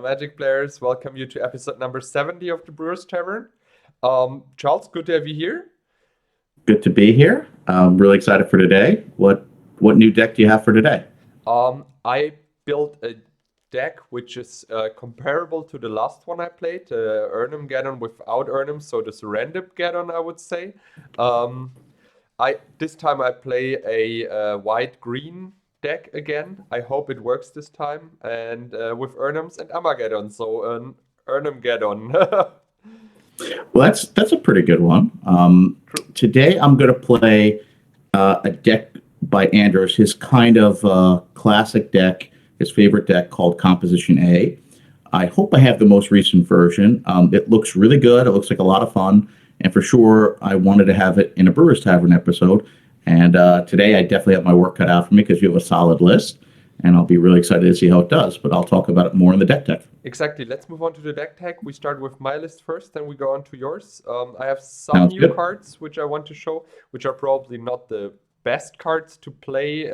Hello, Magic players. Welcome you to episode number 70 of the Brewers Tavern. Charles, good to have you here. Good to be here. I'm really excited for today. What new deck do you have for today? I built a deck which is comparable to the last one I played, Geddon without Ernem, so this random Geddon, I would say. Um, this time I play a white-green deck again. I hope it works this time, and with Ernems and Armageddon, so an Ernem Geddon. Well, that's a pretty good one. True. Today I'm going to play a deck by Anders, his kind of classic deck, his favorite deck called Composition A. I hope I have the most recent version. It looks really good. It looks like a lot of fun, and for sure I wanted to have it in a Brewers Tavern episode. And today I definitely have my work cut out for me because you have a solid list, and I'll be really excited to see how it does. But I'll talk about it more in the deck tech. Exactly. Let's move on to the deck tag. We start with my list first, then we go on to yours. I have some Sounds new good. cards which I want to show, which are probably not the best cards to play.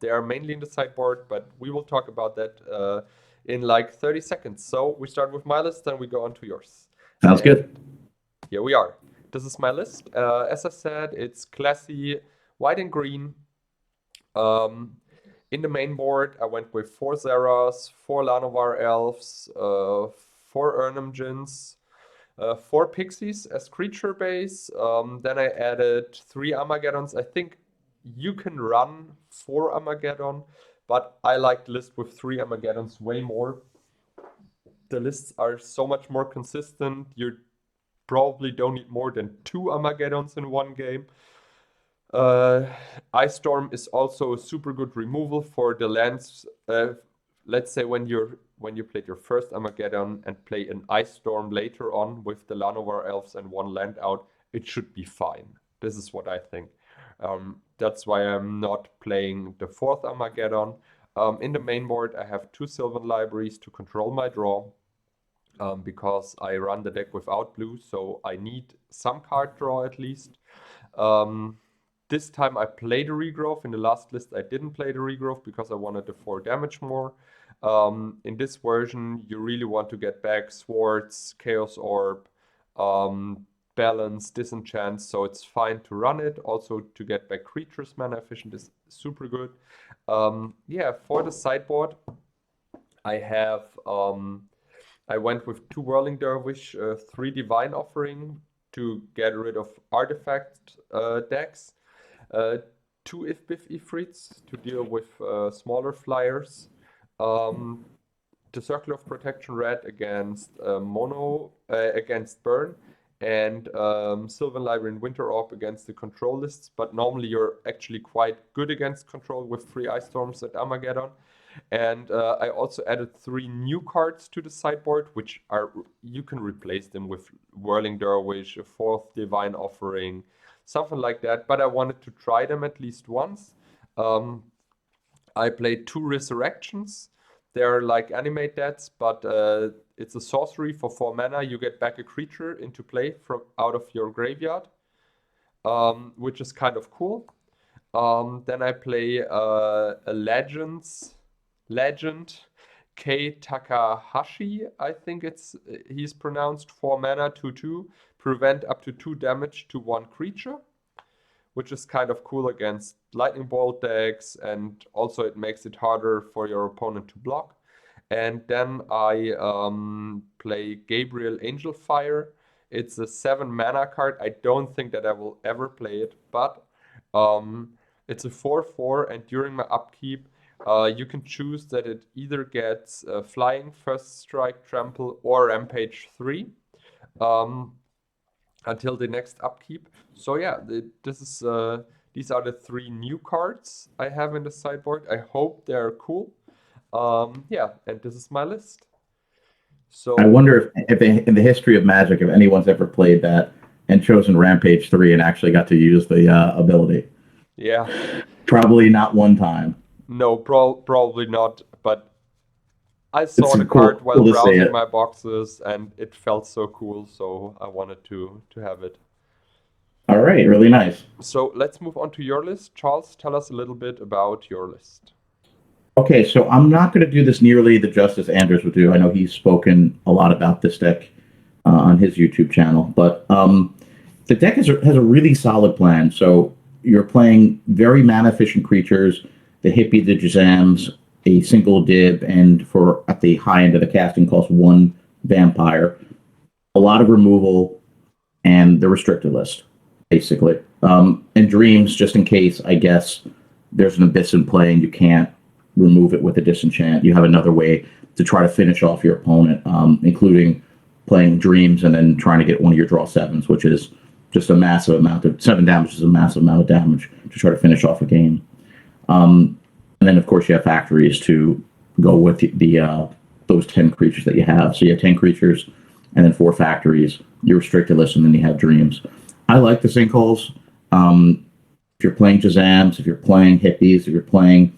They are mainly in the sideboard, but we will talk about that in like 30 seconds. So we start with my list, then we go on to yours. Sounds And good. here we are. This is my list. As I said, it's classy, white and green. Um, in the main board, I went with 4 Zeras, 4 Lanovar Elves, 4 Ernemgens, 4 Pixies as creature base. Then I added 3 Armageddons. I think you can run 4 Armageddon, but I like the list with 3 Armageddons way more. The lists are so much more consistent. You probably don't need more than 2 Armageddons in one game. Ice Storm is also a super good removal for the lands. Let's say when you played your first Armageddon and play an Ice Storm later on with the Lanovar Elves and 1 land out, it should be fine. This is what I think. That's why I'm not playing the 4th Armageddon. In the main board, I have 2 Sylvan Libraries to control my draw. Because I run the deck without blue, so I need some card draw at least. Um, this time I played the regrowth. In the last list I didn't play the regrowth because I wanted the 4 damage more. In this version you really want to get back Swords, Chaos Orb, Balance, Disenchant, so it's fine to run it. Also to get back creatures mana efficient is super good. Yeah, for the sideboard I have I went with 2 Whirling Dervish, 3 Divine Offering to get rid of artifact decks, uh, 2 If-Biff Ifrits to deal with smaller flyers, um, the Circle of Protection Red against against Burn, and Sylvan Library and Winter Orb against the control lists. But normally you're actually quite good against control with 3 Ice Storms at Armageddon. And I also added 3 new cards to the sideboard, which are you can replace them with Whirling Dervish, a 4th Divine Offering, something like that. But I wanted to try them at least once. Um, I played 2 Resurrections. They're like animate deaths, but it's a sorcery for 4 mana. You get back a creature into play from out of your graveyard, which is kind of cool. Then I play a legend, Kei Takahashi, I think he's pronounced, 4 mana, 2/2, prevent up to 2 damage to 1 creature, which is kind of cool against lightning bolt decks, and also it makes it harder for your opponent to block. And then I play Gabriel Angelfire. It's a 7 mana card. I don't think that I will ever play it, but um, it's a 4/4, and during my upkeep, you can choose that it either gets Flying, First Strike, Trample, or Rampage 3 um, until the next upkeep. So yeah, these are the 3 new cards I have in the sideboard. I hope they're cool. Yeah, and this is my list. I So wonder if in the history of Magic, if anyone's ever played that and chosen Rampage 3 and actually got to use the ability. yeah, Probably not one time. no, probably not. But I It's saw the card cool, while cool to see browsing it. my boxes, and it felt so cool. So I wanted to have it. All right, really nice. So let's move on to your list. Charles, tell us a little bit about your list. Okay, so I'm not going to do this nearly the justice Anders would do. I know he's spoken a lot about this deck on his YouTube channel, but the deck has a really solid plan. So you're playing very mana efficient creatures, the Hippie, the Jazams, a single dib, and for at the high end of the casting cost, one vampire, a lot of removal, and the restricted list, basically. And dreams, just in case, I guess, there's an abyss in play and you can't remove it with a disenchant. You have another way to try to finish off your opponent, including playing dreams and then trying to get one of your draw sevens, which is just a massive amount of 7 damage is a massive amount of damage to try to finish off a game. And then of course you have factories to go with the those 10 creatures that you have. So you have 10 creatures and then 4 factories, your restricted list, and then you have dreams. I like the sinkholes. If you're playing Jazams, if you're playing Hippies, if you're playing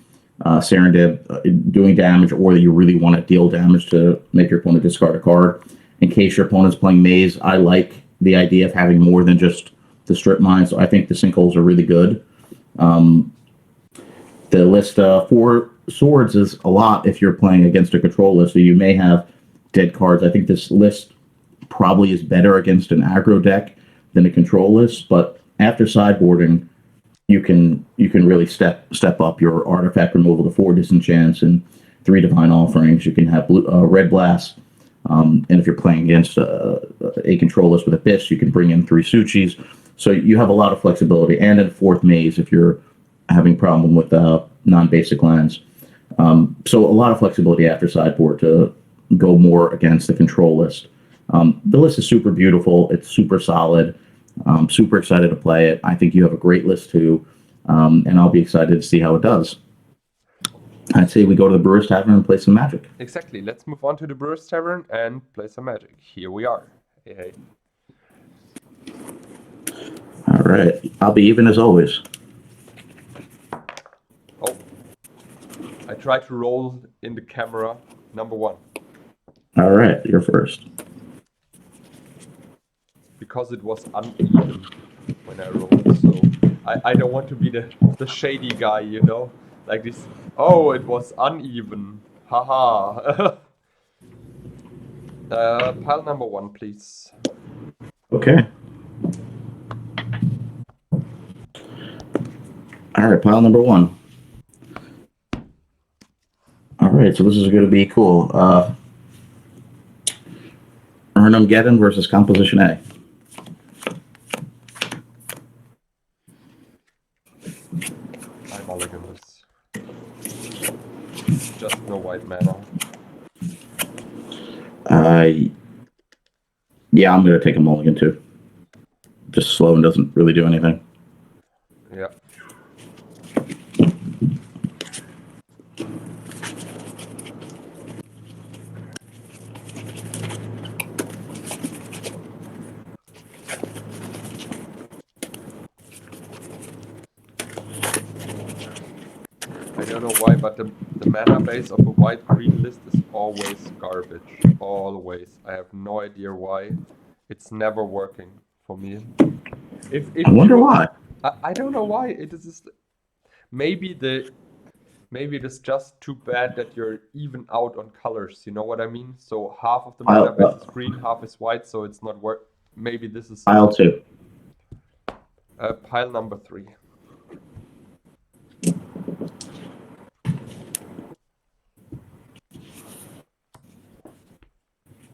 Serendib, doing damage, or that you really want to deal damage to make your opponent discard a card. In case your opponent's playing Maze, I like the idea of having more than just the strip mine, so I think the sinkholes are really good. The list 4 swords is a lot if you're playing against a control list, so you may have dead cards. I think this list probably is better against an aggro deck than a control list, but after sideboarding, you can really step up your artifact removal to 4 disenchants and 3 divine offerings. You can have red blast, and if you're playing against a control list with abyss, you can bring in 3 Suchis. So you have a lot of flexibility, and in 4th Maze if you're having problem with non-basic lands. So a lot of flexibility after sideboard to go more against the control list. The list is super beautiful. It's super solid. I'm super excited to play it. I think you have a great list too, and I'll be excited to see how it does. I'd say we go to the Brewers Tavern and play some Magic. Exactly. Let's move on to the Brewers Tavern and play some Magic. Here we are. Hey. All right. I'll be even as always. Oh. I tried to roll in the camera. Number 1. All right. You're first. Because it was uneven when I rolled, so I don't want to be the shady guy, you know? Like this, oh, it was uneven, haha. Pile number 1, please. Okay. All right, pile number 1. All right, so this is going to be cool. Geddon versus Composition A. I mulligan this. Just no white mana. Yeah, I'm going to take a mulligan too. Just slow and doesn't really do anything. Yeah. I don't know why, but the mana base of a white-green list is always garbage. Always. I have no idea why. It's never working for me. If I wonder why. I don't know why. It is just, maybe it is just too bad that you're even out on colors. You know what I mean? So half of the mana base is green, half is white, so it's not work. Maybe this is Pile 2. Pile number 3.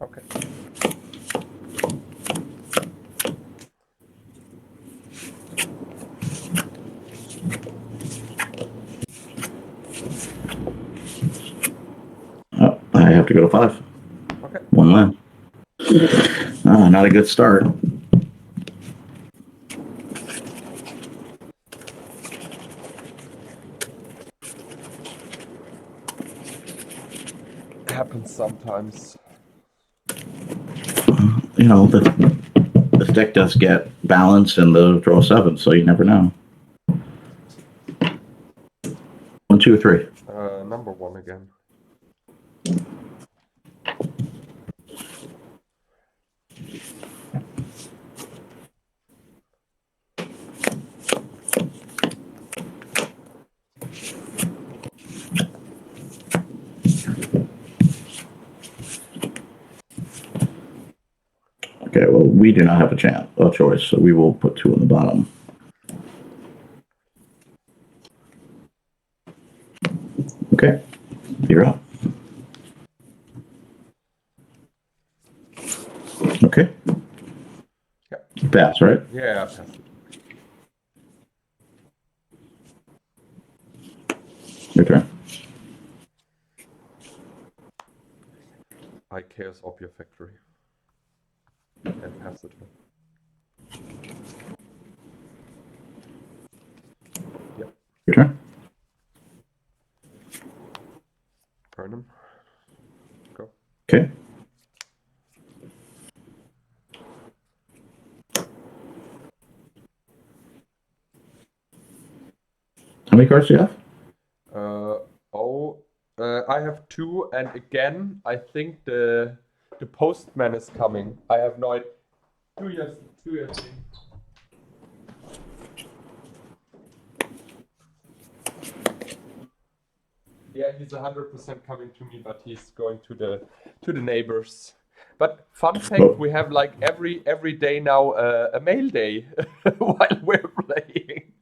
Okay. Oh, I have to go to 5. Okay. 1 land. Not a good start. Happens sometimes. You know, this deck does get balance in the draw 7, so you never know. 1, 2, 3. Number 1 again. Okay, well, we do not have a choice, so we will put 2 on the bottom. Okay, you're up. Okay. Yep. Pass, right? Yeah, pass it. Your turn. I chaos up your factory. And pass it. Yep. Your turn. Burn him. Go. Okay. How many cards do you have? I have 2, and again, I think the postman is coming. I have no idea. 2 years. 2 years. Yeah, he's 100% coming to me, but he's going to the neighbors. But fun fact, we have like every day now a mail day while we're playing.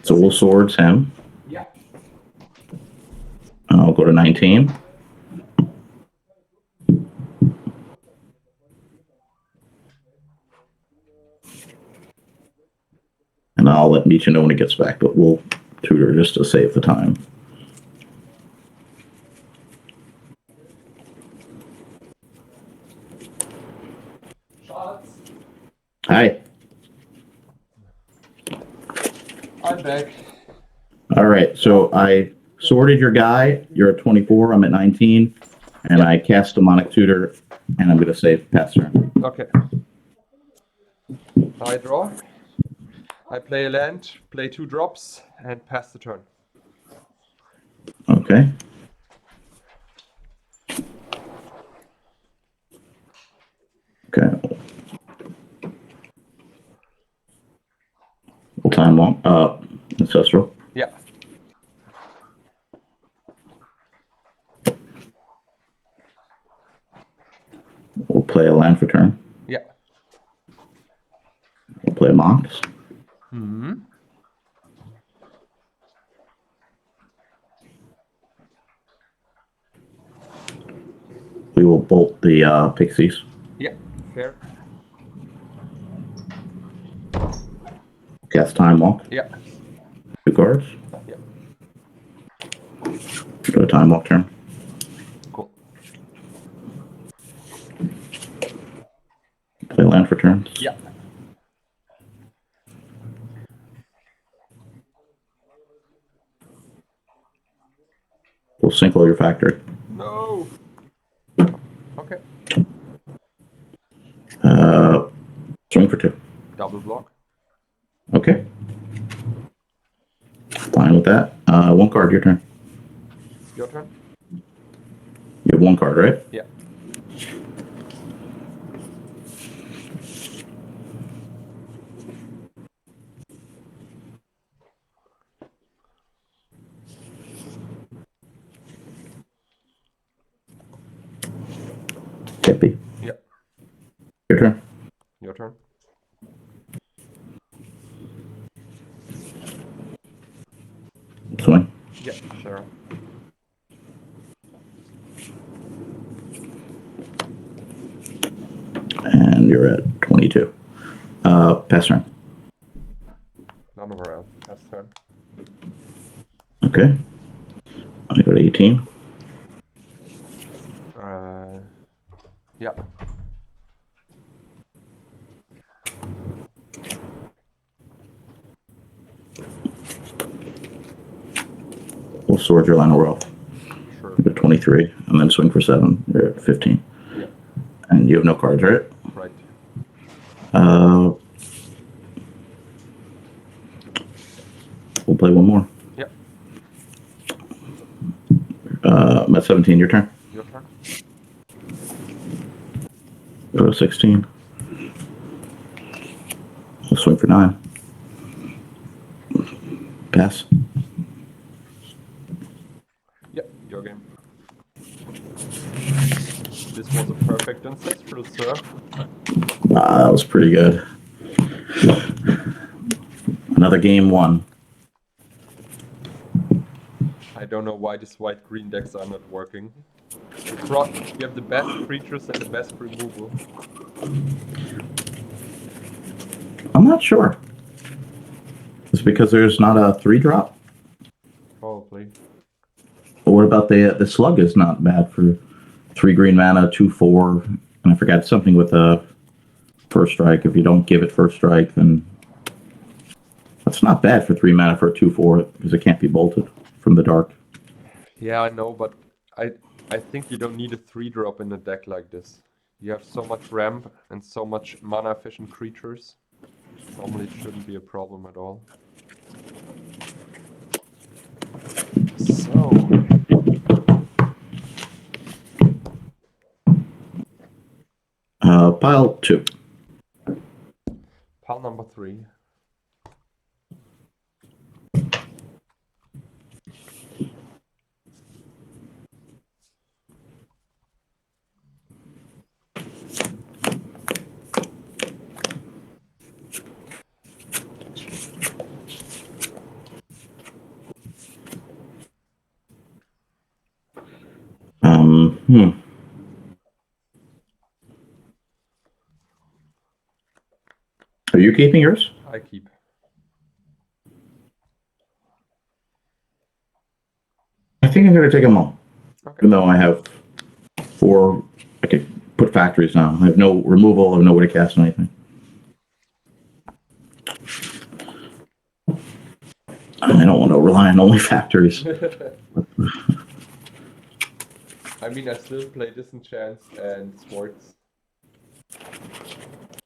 Soul Swords, him. Yeah. I'll go to 19. And I'll let Mitja know when he gets back, but we'll tutor just to save the time. Shots. Hi. I'm back. All right, so I sorted your guy. You're at 24. I'm at 19. And I cast Demonic Tutor, and I'm going to save pass turn. Okay. I draw. I play a land, play 2 drops, and pass the turn. Okay. Okay. We'll time long. Ancestral. Yeah. We'll play a land for turn. Yeah. We'll play Mox. Hmm. We will bolt the Pixies. Yeah. Fair. Cast Time Walk. Yeah. 2 cards. Yeah. Go to Time Walk turn. Cool. Play land for turns. Yeah. We'll Sinkle your factory. No. Okay. Swing for 2. Double block. Okay. Fine with that. 1 card, your turn. Your turn. You have 1 card, right? Yeah. Tippy. Yeah. Your turn. Your turn. Swing. Yeah. Sure. And you're at 22. Pass turn. None of our else. Pass turn. Okay. I go to 18. Yeah. We'll sword your line of wealth. Sure. You're at 23, and then swing for 7. You're at 15. Yeah. And you have no cards, right? Right. We'll play 1 more. Yeah. I'm at 17. Your turn. Your turn. Go to 16. We'll swing for 9. Pass. Yeah. Your game. This was a perfect ancestral, sir. That was pretty good. Another game won. I don't know why these white-green decks are not working. You have the best creatures and the best removal. I'm not sure. It's because there's not a 3-drop? Probably. But what about the slug is not bad for 3 green mana, 2/4, and I forgot something with a first strike. If you don't give it first strike, then that's not bad for 3 mana for a 2/4 because it can't be bolted from the dark. Yeah, I know, but I think you don't need a 3-drop in a deck like this. You have so much ramp and so much mana efficient creatures. Normally it shouldn't be a problem at all. So Pile 2. pile number 3. Are you keeping yours? I keep. I think I'm going to take them all. Okay. Even though I have 4, I could put factories now. I have no removal, I have no way to cast anything. I don't want to rely on only factories. I mean, I still play Disenchants and Sports.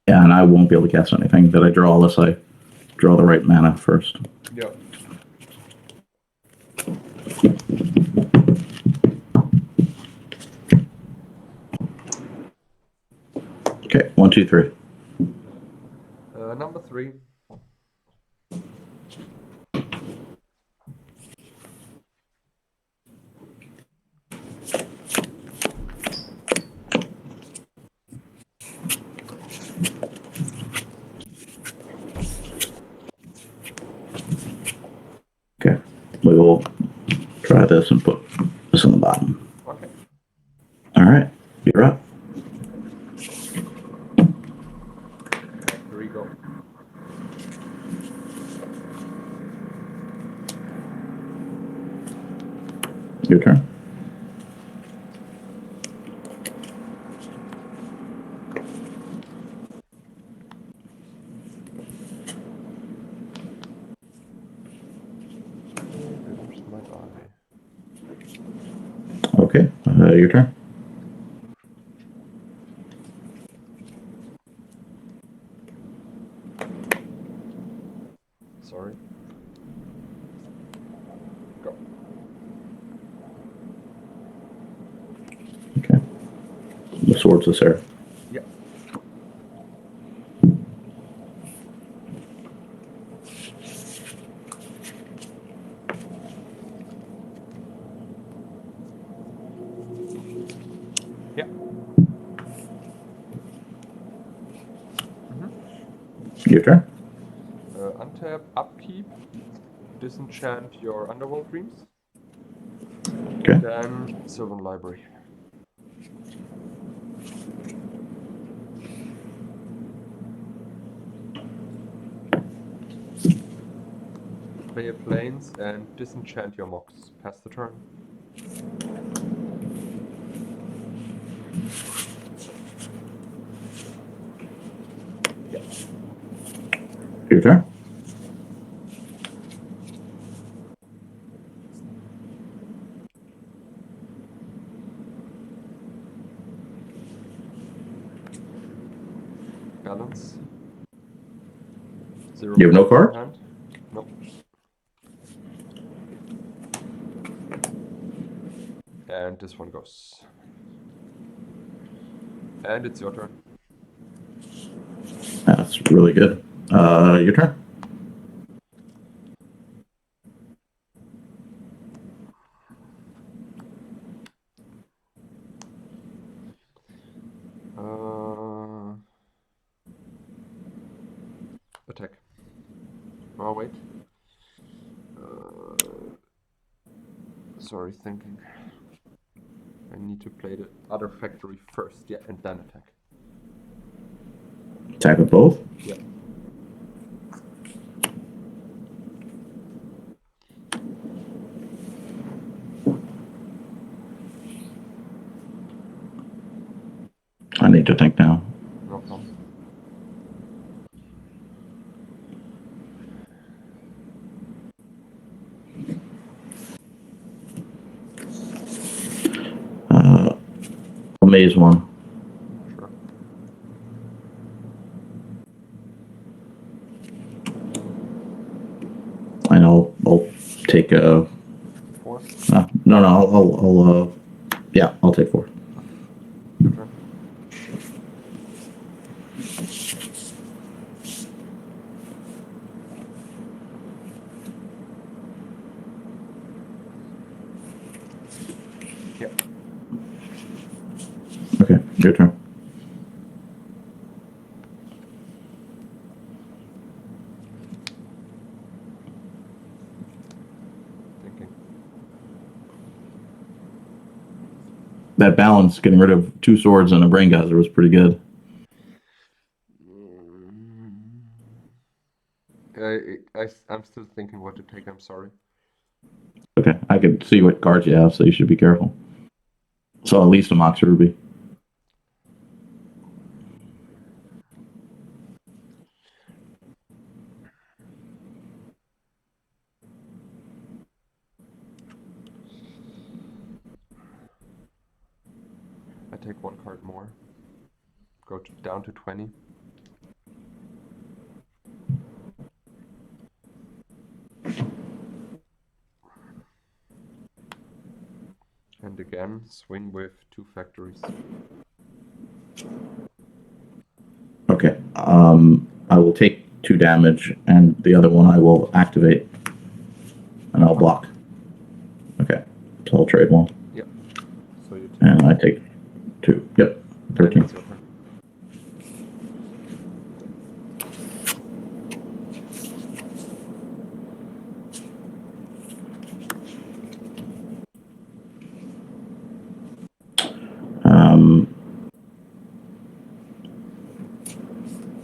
Yeah, and I won't be able to cast anything that I draw unless I draw the right mana first. Yeah. Okay, 1, 2, 3. Number 3. Okay, we will try this and put this on the bottom. Okay. All right, you're up. Here we go. Your turn. Where's my eye? Okay, your turn. Sorry. Go. Okay. The swords is there. Yeah. Yeah. Your turn. Untap, upkeep, disenchant your Underworld Dreams. Okay. Then Sylvan Library. Play a Plains and disenchant your Mox. Pass the turn. Yeah. Your turn. Balance. 0. You have no card? Hand. Nope. And this one goes. And it's your turn. That's really good. Your turn. Attack. Oh, wait. Sorry, thinking. I need to play the other factory first, yeah, and then attack. Attack with both? Yeah. I need to think now. No problem. Maze one. Sure. And I'll take a 4. no, I'll yeah, I'll take 4. Your turn. Yeah. Okay, your turn. Thinking. That balance, getting rid of 2 swords and a brain geyser was pretty good. I'm still thinking what to take, I'm sorry. Okay, I can see what cards you have, so you should be careful. So at least a Mox Ruby. I take 1 card more. Go down to 20. And again, swing with 2 factories. Okay, I will take 2 damage, and the other one I will activate, and I'll block. Okay, so I'll trade 1. Yeah. So you take And I take 2. Yep, 13. It's your turn.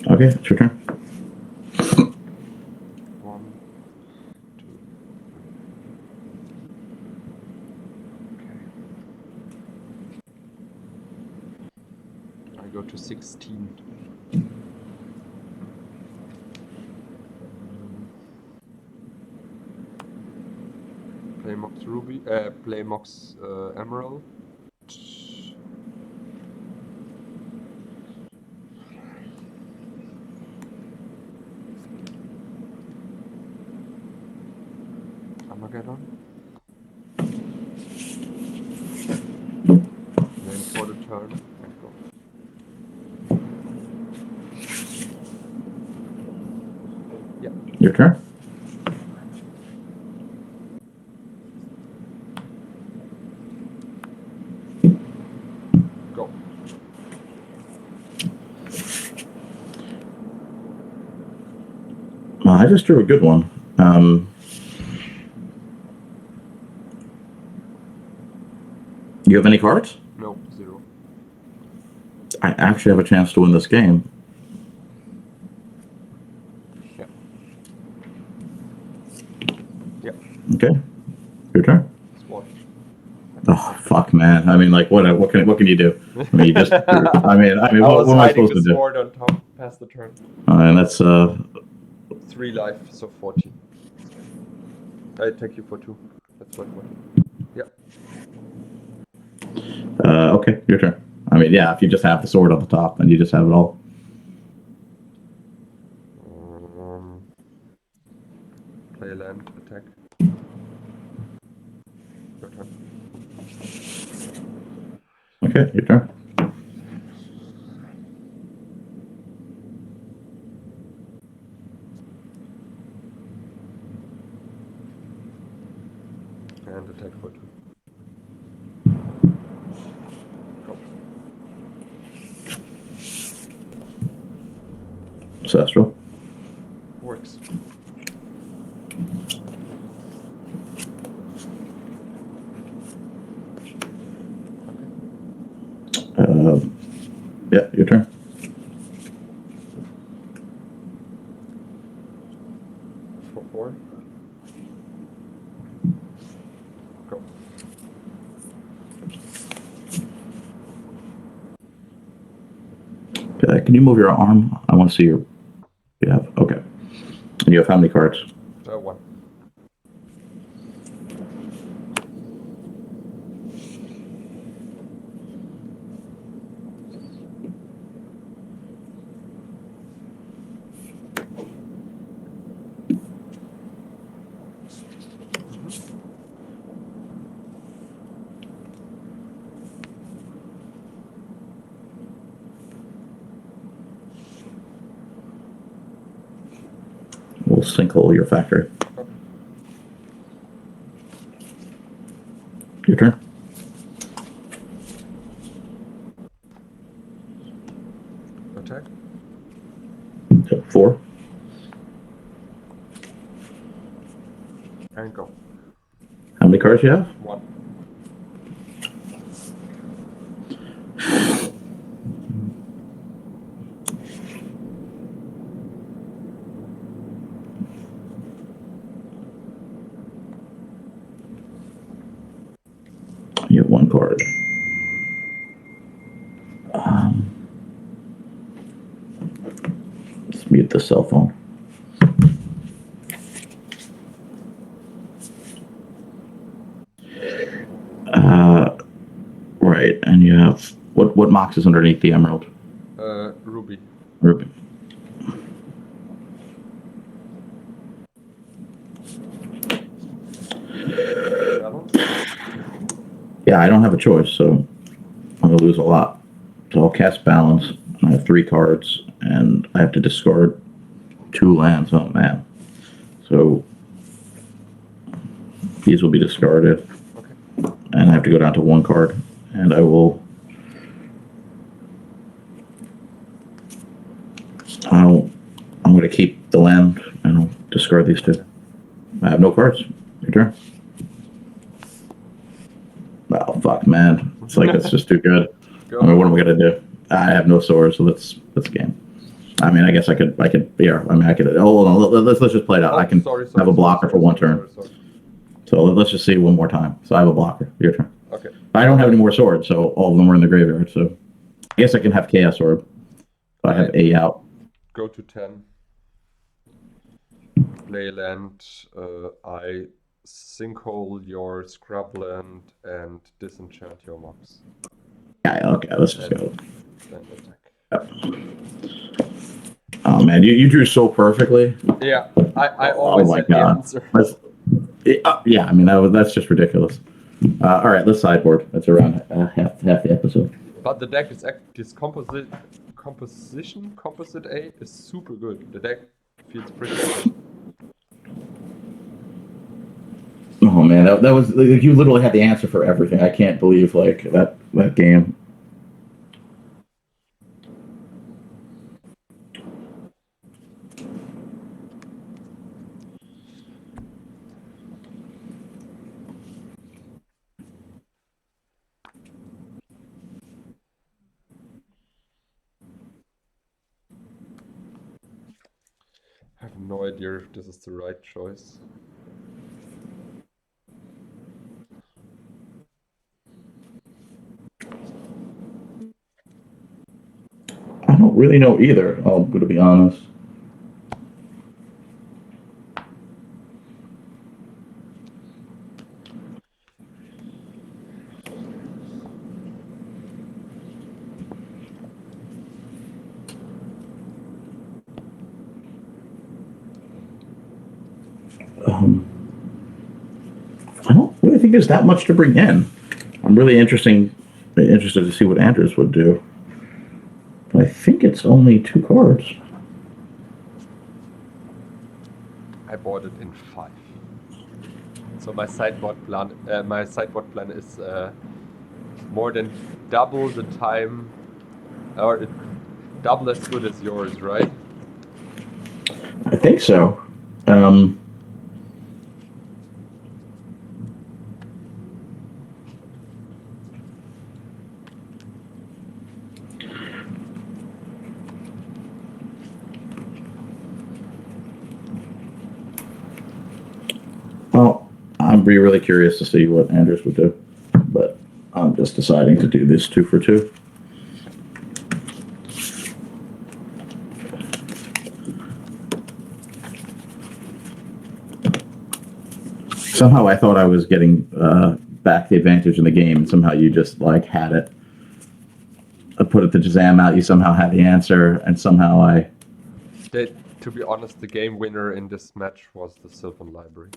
Okay, it's your turn. 1, 2, 3. Okay. I go to 16. Play Mox Ruby. Play Mox Emerald. Armageddon. Then for the turn, I go. Yeah. Your turn. Go. I just drew a good one. You have any cards? No, 0. I actually have a chance to win this game. Yeah. Yeah. Okay, your turn. Sword. Oh fuck, man! I mean, like, what can you do? I mean, you just. I mean, I what was am I hiding supposed the to do? sword on top. Pass the turn. And that's 3 life, so 14. I take you for 2. That's what. Yeah. Okay, your turn. I mean, yeah, if you just have the sword on the top and you just have it all. Play land, attack. Your turn. Okay, your turn. And attack for 2. Go. Ancestral. Works. Yeah, your turn. For 4. Go. Can you move your arm? I want to see your. Yeah. Okay. And you have how many cards? 1. We'll sinkhole your factory. Okay. Your turn. Attack. 4. And go. How many cards you have? 1. You have 1 card. Let's mute the cell phone. Right, and you have what mox is underneath the emerald? Ruby. Ruby. Balance. Yeah, I don't have a choice, so I'm gonna lose a lot. So I'll cast balance. I have 3 cards, and I have to discard 2 lands. Oh man! So these will be discarded, Okay. and I have to go down to 1 card, and I will. I'm going to keep the land, and I'll discard these 2. I have no cards. Your turn. Oh fuck, man! It's like it's just too good. Go. I mean, what am I gonna do? I have no swords, so let's game. I mean, I guess I could. Yeah. I mean, I could. Hold on. Let's just play it out. Oh, I can have a blocker for 1 turn. Sorry. So let's just see one more time. So I have a blocker. Your turn. Okay. I don't have any more swords, so all of them are in the graveyard. So I guess I can have Chaos Orb. I have A out. Go to 10. Play land. I sinkhole your scrubland and disenchant your mobs. Yeah, okay, let's just go. Then attack. Yep. Oh man, you drew so perfectly. Yeah, I always my had God. the answer. Yeah, I mean that's just ridiculous. All right, let's sideboard. That's around half the episode. But the deck is composite A is super good. The deck feels pretty good. Oh man, that was you literally had the answer for everything. I can't believe like that game. I have no idea if this is the right choice. I don't really know either. I'm going to be honest. I don't really think there's that much to bring in. I'm really interested to see what Andrews would do. But I think it's only 2 cards. I bought it in 5. So my sideboard plan is more than double the time, or double as good as yours, right? think so. Well, I'd be really curious to see what Anders would do, but I'm just deciding to do this 2 for 2. Somehow I thought I was getting back the advantage in the game, and somehow you just like had it. I put it to Shazam out, you somehow had the answer, and somehow I... To be honest, the game winner in this match was the Sylvan Library.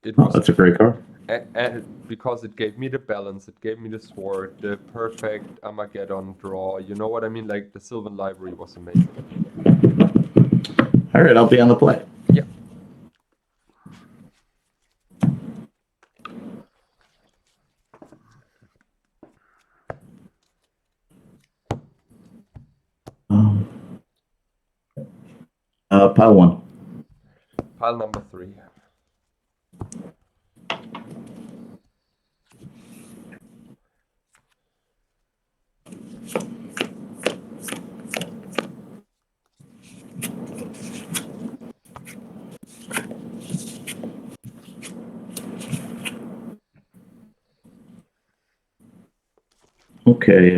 That's a great card. And because it gave me the balance, it gave me the sword, the perfect Armageddon draw. You know what I mean? Like, the Sylvan Library was amazing. All right, I'll be on the play. Yeah. Pile 1. Pile number 3. Okay,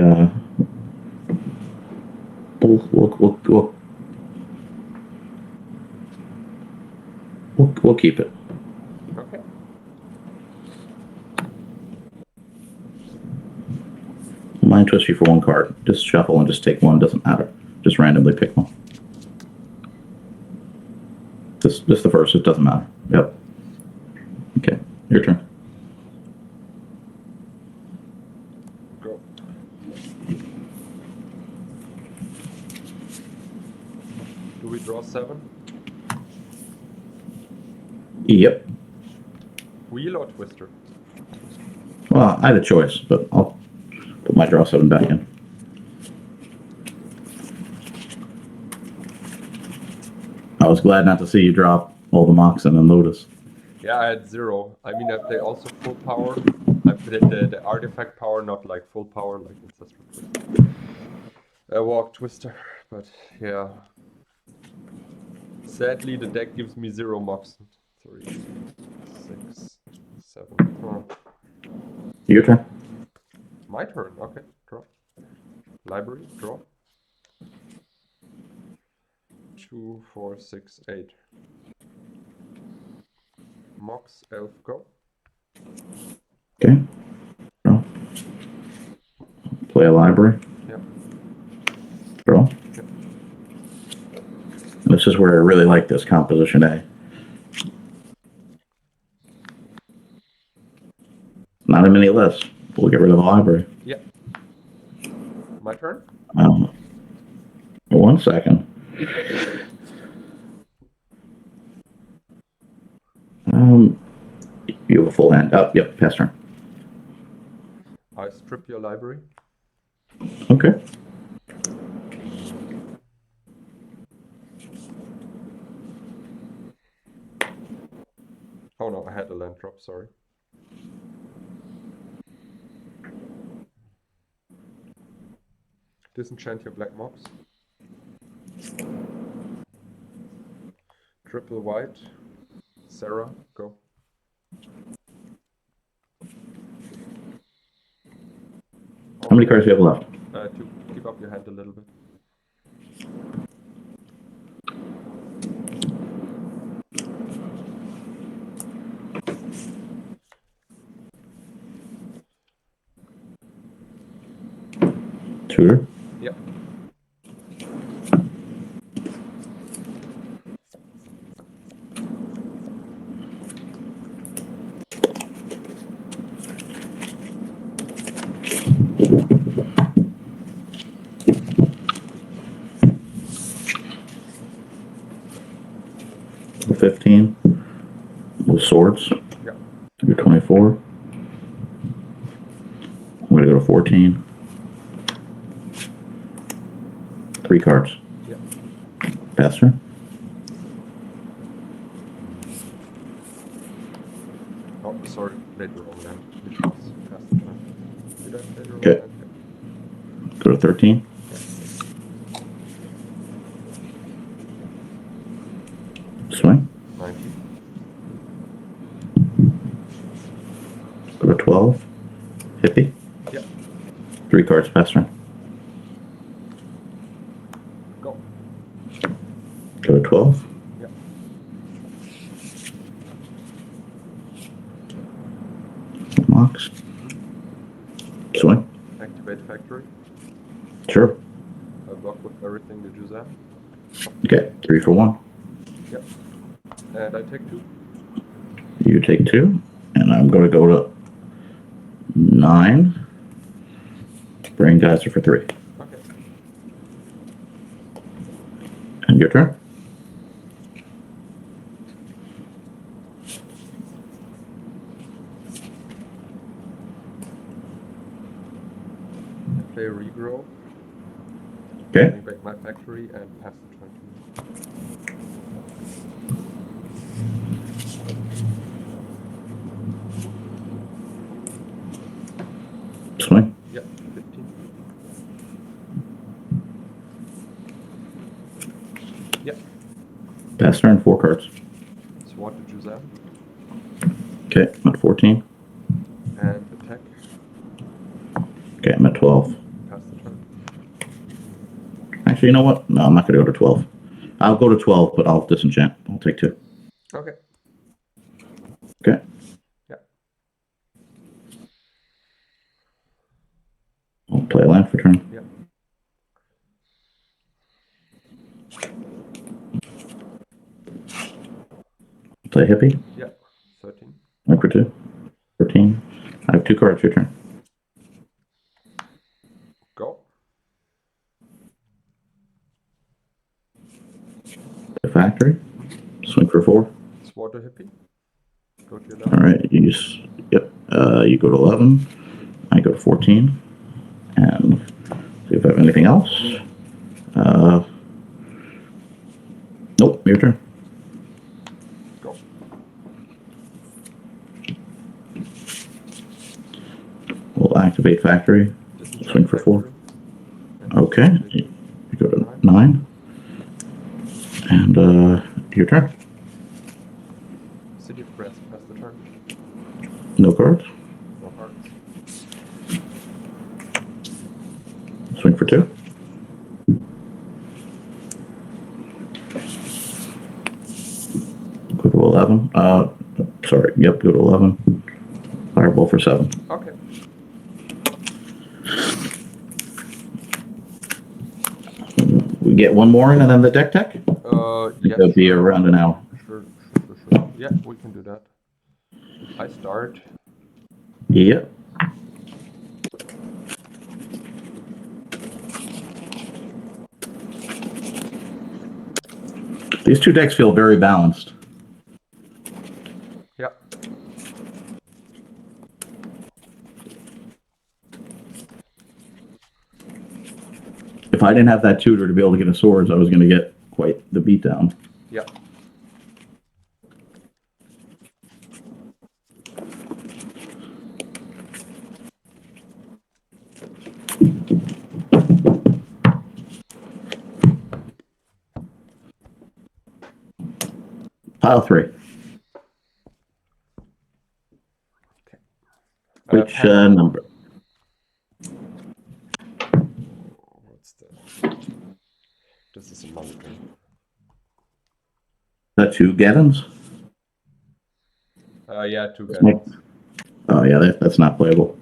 we'll keep it. Okay. Mind twist you for 1 card. Just shuffle and just take 1. Doesn't matter. Just randomly pick 1. Just the first. It doesn't matter. Yep. Okay. Your turn. Go. Do we draw 7? Yep. Wheel or Twister? Well, I had a choice, but I'll put my draw 7 back in. I was glad not to see you drop all the Moxen and Lotus. Yeah, I had 0. I mean, I play also full power. I played the artifact power, not like full power, like Ancestral Twister. I walk Twister, but yeah. Sadly, the deck gives me 0 Moxen. 3, 6, 7. Oh. Your turn. My turn. Okay, draw. Library, draw. 2, 4, 6, 8. Mox, Elf, go. Okay. Draw. Play a library. Yep. Draw. Yep. This is where I really like this composition A. Not a mini list. We'll get rid of the library. Yeah. My turn? 1 second. You have a full hand. Oh, yep, pass turn. I strip your library. Okay. Oh no, I had a land drop, sorry. Disenchant your black mobs. Triple white. Sarah, go. How many cards do you have left? 2. Keep up your hand a little bit. Tutor? Yep. The 15 with swords. Yep. You're 24. I'm going to go to 14. 3 cards. Yeah. Pass turn. Oh, sorry, played the wrong land. Which was pass the turn. Did I play the wrong Okay. land? Go to 13. Yeah. Swing. 19. Go to 12. Hippie. Yeah. 3 cards. Pass turn. Go. Go to 12. Yeah. Locks. Swing. Activate factory. Sure. I block with everything to Juzam. Okay. 3 for 1. Yep. And I take 2. You take 2. And I'm going to go to 9. Brain Geyser for 3. Okay. And your turn. I play regrow. Okay. Bring back my factory and pass the turn to me. Swing. Yep. 15. Yep. Pass turn. 4 cards. Swat to Juzam. Okay. I'm at 14. And attack. Okay. I'm at 12. Pass the turn. Actually, you know what? No, I'm not going to go to 12. I'll go to 12, but I'll disenchant. I'll take 2. Okay. Okay. Yeah. I'll play a land for turn. Yeah. Play hippie. Yeah. 13. One for 2. 13. I have 2 cards. Your turn. Go. The factory. Swing for 4. Swat to hippie. Go to your All left. right. You just, yep. You go to 11. I go to 14. And see if I have anything else. Nope. Your turn. Go. We'll activate factory. Disenchant Swing for 4. factory. And Okay. You go to 9. And your turn. City of Brass. Pass the turn. No cards. No hearts. Swing for 2. Go to 11. Sorry. Yep. Go to 11. Fireball for 7. Okay. We get one more in and then the deck tech? Yeah. It'll be around an hour. Sure. Yeah, we can do that. I start. Yep. These 2 decks feel very balanced. Yeah. If I didn't have that tutor to be able to get a swords, I was going to get quite the beatdown. Yeah. Pile 3. Okay. Which pen- number? What's the? This is a monitor. The 2 Geddons? Yeah, 2 guys. Oh, yeah, that's not playable.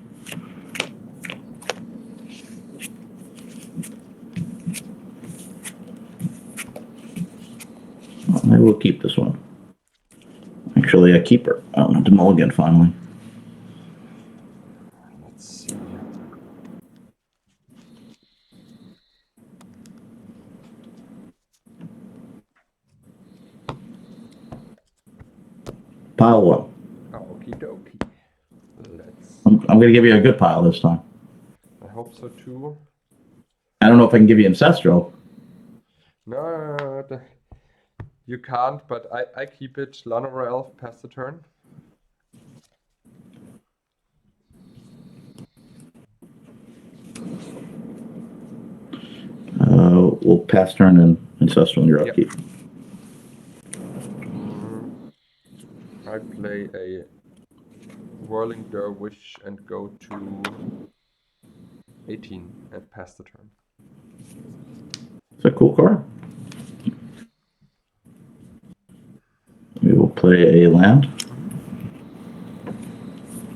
I will keep this one. Actually, a keeper. To mulligan finally. Let's see. Pile 1. Okie dokie. Let's. I'm going to give you a good pile this time. I hope so too. I don't know if I can give you Ancestral. No, you can't, but I keep it. Llanowar Elf, pass the turn. We'll pass turn and ancestral in your Yep. upkeep. I play a Whirling Dervish and go to 18 and pass the turn. It's a cool card. We will play a land.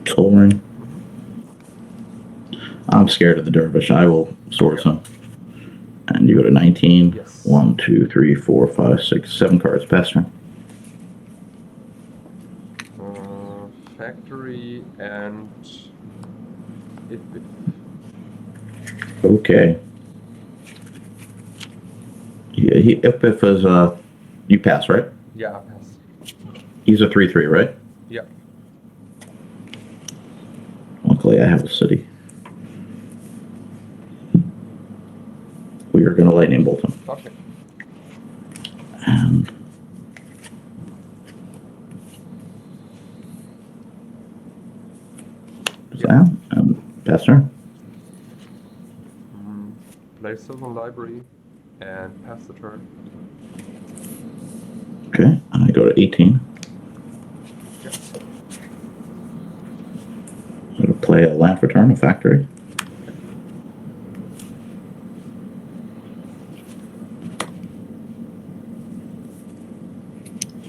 Soul Ring. I'm scared of the Dervish. I will source him. And you go to 19. Yes. 1, 2, 3, 4, 5, 6, 7 cards. Pass turn. Factory and if Okay. Yeah, if is you pass, right? yeah, I pass. He's a 3/3, right? Yeah. Luckily, I have a city. We are going to lightning bolt him. Okay. And Sam, and pass turn. Play Sylvan Library and pass the turn. Okay, and I go to 18. Yeah. I'm going to play a land for turn, a factory.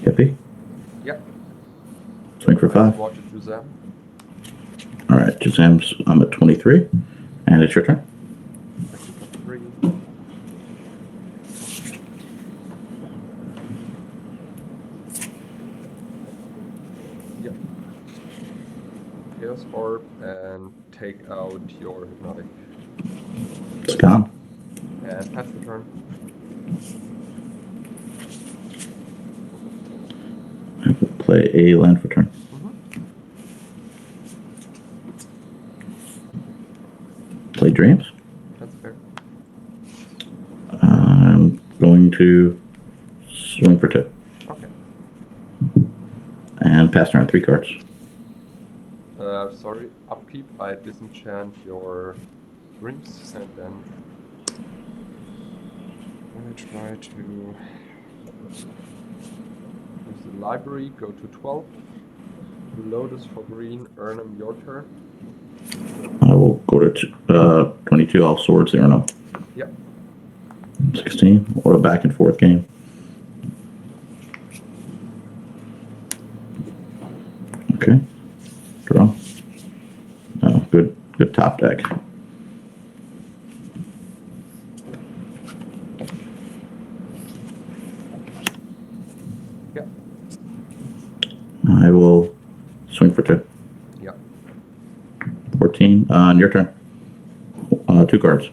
Hippie. Yeah. Swing for 5. Water Juzam. All right, Jazam's, I'm at 23, and it's your turn. Second for 3. Yeah. Chaos Orb and take out your Hypnotic. It's gone. And pass the turn. I will play a land for turn. Play Dreams. That's fair. I'm going to swing for 2. Okay. And pass turn 3 cards. Sorry, upkeep. I disenchant your rings and then I try to use the library, go to 12. Lotus for green, earn them your turn. I will go to 22. I'll swords there now. Yep. 16. What a back and forth game. Okay. Draw. Good top deck. Yep. I will swing for 2. Yep. 14. On your turn. 2 cards.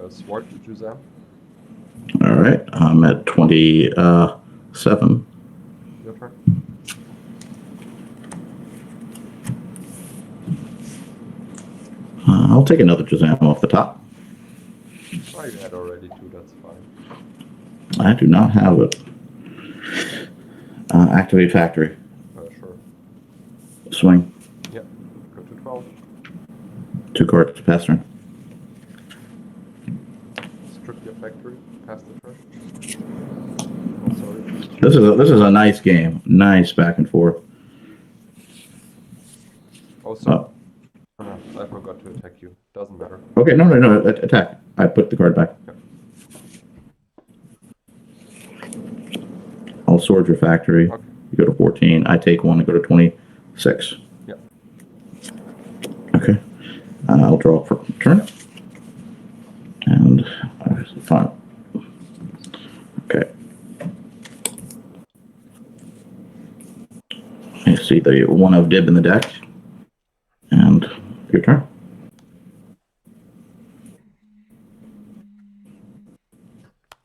Sword to Juzam. All right. I'm at 27. Your turn. I'll take another Jazam off the top. Oh, you had already 2, that's fine. I do not have it. Activate factory. Sure. Swing. Yep. Go to 12. 2 cards. Pass turn. Strip your factory. Pass the turn. Oh, sorry. This is a nice game. Nice back and forth. Oh, sorry. I forgot to attack you. Doesn't matter. Okay, no. Attack. I put the card back. Yep. I'll sword your factory. Okay. You go to 14. I take 1 and go to 26. Yep. Okay. I'll draw for turn. And fine. Okay. I see the 1 of Dib in the deck. And your turn.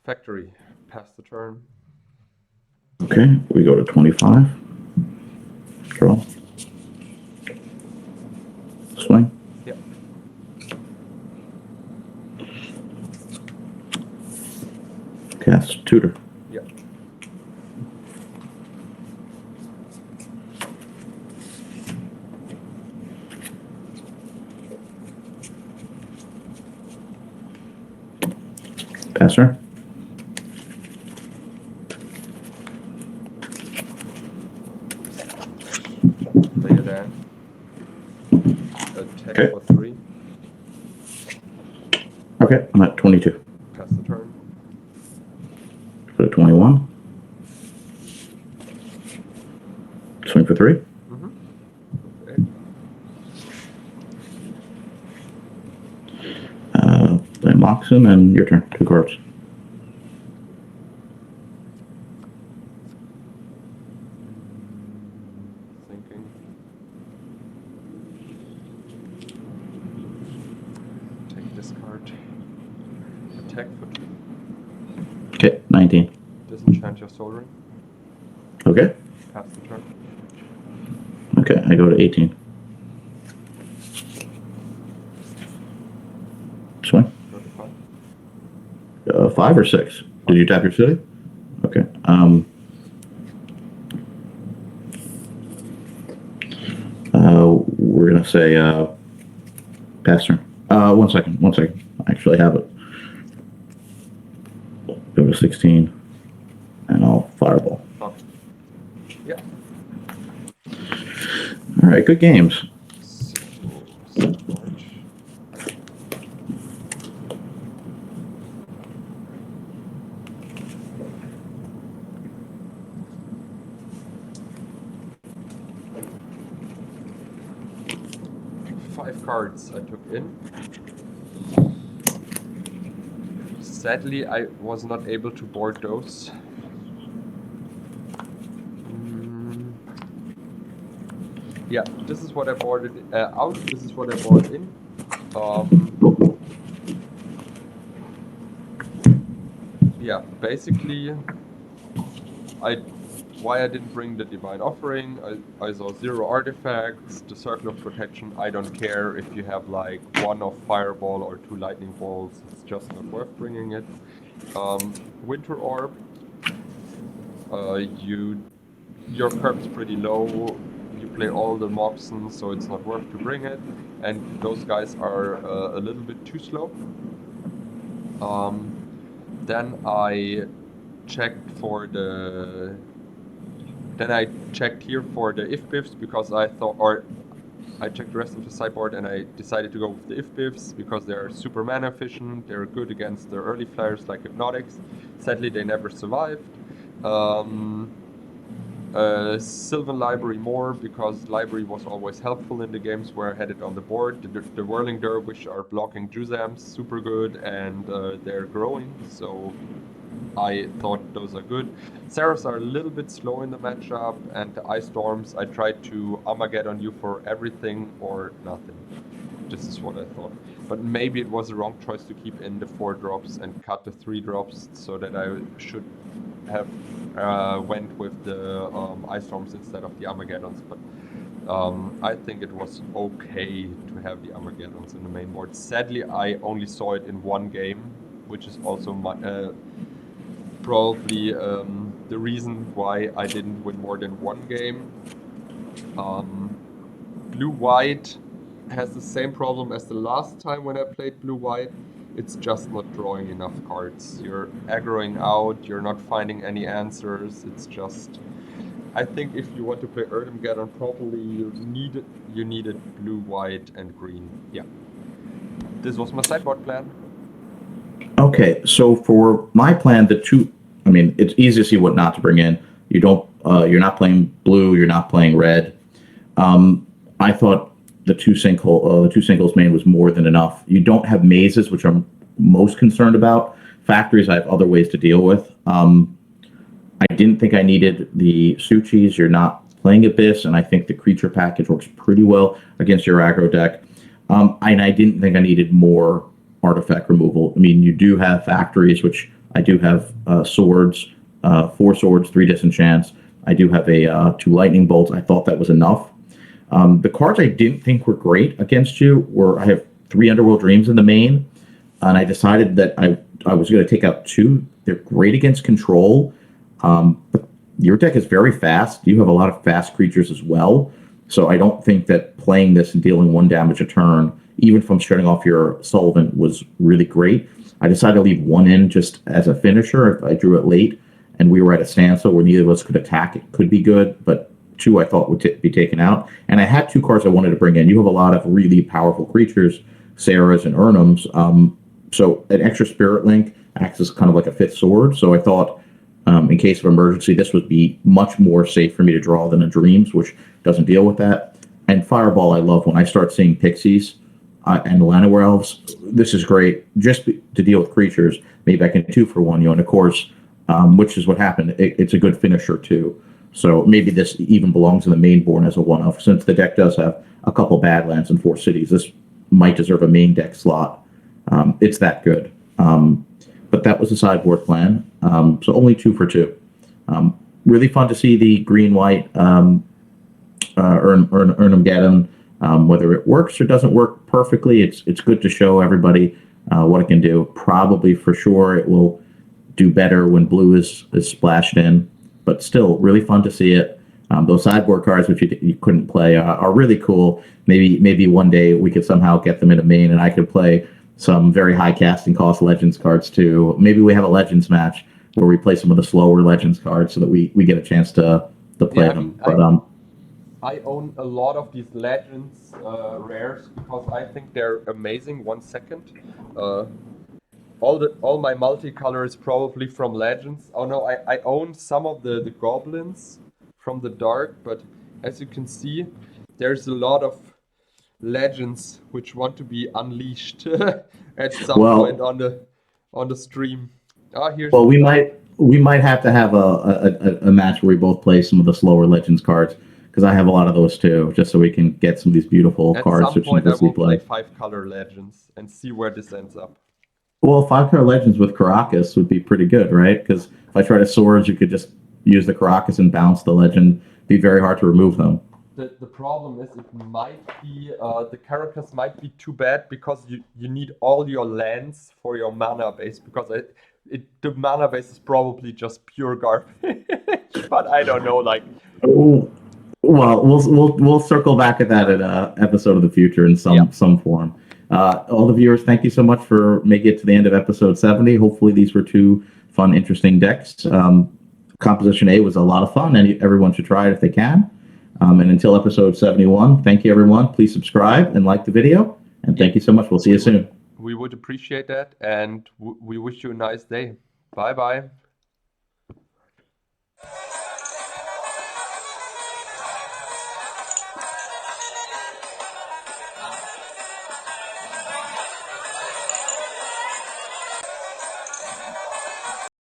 Factory. Pass the turn. Okay, we go to 25. Draw. Swing. Yep. tutor. Yeah. Passer. Play it in. Attack Okay. for 3. Okay, I'm at 22. Pass the turn. Put a 21. Swing for 3. Okay. Play Moxon, and your turn. 2 cards. Thinking. Take this card. Attack for 2. Okay, 19. Disenchant your soul ring. Okay. Pass the turn. Okay, I go to 18. Swing. Go to 5. 5 or 6? Did you tap your city? Okay. We're gonna say pass turn. 1 second. 1 second. I actually have it. Go to 16, and I'll fireball. Okay. Yeah. All right, good games. So large. 5 cards I took in. Sadly, I was not able to board those. Yeah, this is what I boarded out. This is what I bought in. Yeah, basically, why I didn't bring the Divine Offering. I saw 0 artifacts, the Circle of Protection. I don't care if you have like 1 of Fireball or 2 Lightning Bolts. It's just not worth bringing it. Winter Orb. Your perp's pretty low. You play all the Moxons, so it's not worth to bring it. And those guys are a little bit too slow. Then I checked for the. Then I checked here for the if biffs because I thought, or I checked the rest of the sideboard and I decided to go with the if biffs because they're super mana efficient. They're good against the early flyers like Hypnotics. Sadly, they never survived. Sylvan Library more because Library was always helpful in the games where I had it on the board. The Whirling Dervish are blocking Juzams super good and they're growing, so I thought those are good. Seraphs are a little bit slow in the matchup, and the Ice Storms I tried to Armageddon you for everything or nothing. This is what I thought. But maybe it was the wrong choice to keep in the 4 drops and cut the 3 drops so that I should have went with the Ice Storms instead of the Armageddons. But I think it was okay to have the Armageddons in the main board. Sadly, I only saw it in 1 game, which is also probably the reason why I didn't win more than 1 game. Blue-White has the same problem as the last time when I played Blue-White. It's just not drawing enough cards. You're aggroing out, you're not finding any answers. It's just... I think if you want to play Geddon properly, you needed blue, white, and green. Yeah. This was my sideboard plan. Okay, so for my plan, it's easy to see what not to bring in. You're not playing blue, you're not playing red. I thought the two singles main was more than enough. You don't have mazes, which I'm most concerned about. Factories, I have other ways to deal with. I didn't think I needed the Suchis. You're not playing Abyss, and I think the creature package works pretty well against your aggro deck. And I didn't think I needed more artifact removal. I mean, you do have factories, which I do have swords, 4 swords, 3 disenchants. I do have 2 lightning bolts. I thought that was enough. The cards I didn't think were great against you were I have 3 Underworld Dreams in the main, and I decided that I was going to take out 2. They're great against control. But your deck is very fast. You have a lot of fast creatures as well. So I don't think that playing this and dealing 1 damage a turn, even from shutting off your Solvent, was really great. I decided to leave 1 in just as a finisher if I drew it late and we were at a standstill where neither of us could attack. It could be good, but 2 I thought would be taken out. And I had 2 cards I wanted to bring in. You have a lot of really powerful creatures, Sarahs and Urnums. So an extra Spirit Link acts as kind of like a 5th sword. So I thought, in case of emergency, this would be much more safe for me to draw than a Dreams, which doesn't deal with that. And Fireball, I love when I start seeing Pixies and Llanowar Elves. This is great just to deal with creatures. Maybe I can 2-for-1 you, and of course, which is what happened. It's a good finisher too. So maybe this even belongs in the main board as a one-off. Since the deck does have a couple Badlands and 4 cities, this might deserve a main deck slot. It's that good. But that was the sideboard plan. So only 2 for 2. Really fun to see the green-white Urnum Geddon. Whether it works or doesn't work perfectly, it's good to show everybody what it can do. Probably for sure it will do better when blue is splashed in, but still really fun to see it. Those sideboard cards, which you couldn't play, are really cool. Maybe one day we could somehow get them into main, and I could play some very high casting cost Legends cards too. Maybe we have a Legends match where we play some of the slower Legends cards so that we get a chance to play them. But I own a lot of these Legends rares because I think they're amazing. 1 second. All my multicolor is probably from Legends. Oh no, I own some of the goblins from the dark, but as you can see, there's a lot of Legends which want to be unleashed at some point on the stream. Here's we might have to have a match where we both play some of the slower Legends cards, because I have a lot of those too, just so we can get some of these beautiful cards. At some point I will play 5-color Legends and see where this ends up. Well, 5-color Legends with Caracas would be pretty good, right? Because if I try to Swords, you could just use the Caracas and bounce the Legend. It'd be very hard to remove them. The problem is it might be, the Caracas might be too bad because you need all your lands for your mana base, because the mana base is probably just pure garbage. But I don't know, like... Oh, well, we'll circle back at that at an episode of the future in some form. All the viewers, thank you so much for making it to the end of episode 70. Hopefully these were 2 fun, interesting decks. Composition A was a lot of fun, and everyone should try it if they can. And until episode 71, thank you, everyone. Please subscribe and like the video. And thank you so much. We'll see you soon. We would appreciate that, and we wish you a nice day. Bye-bye.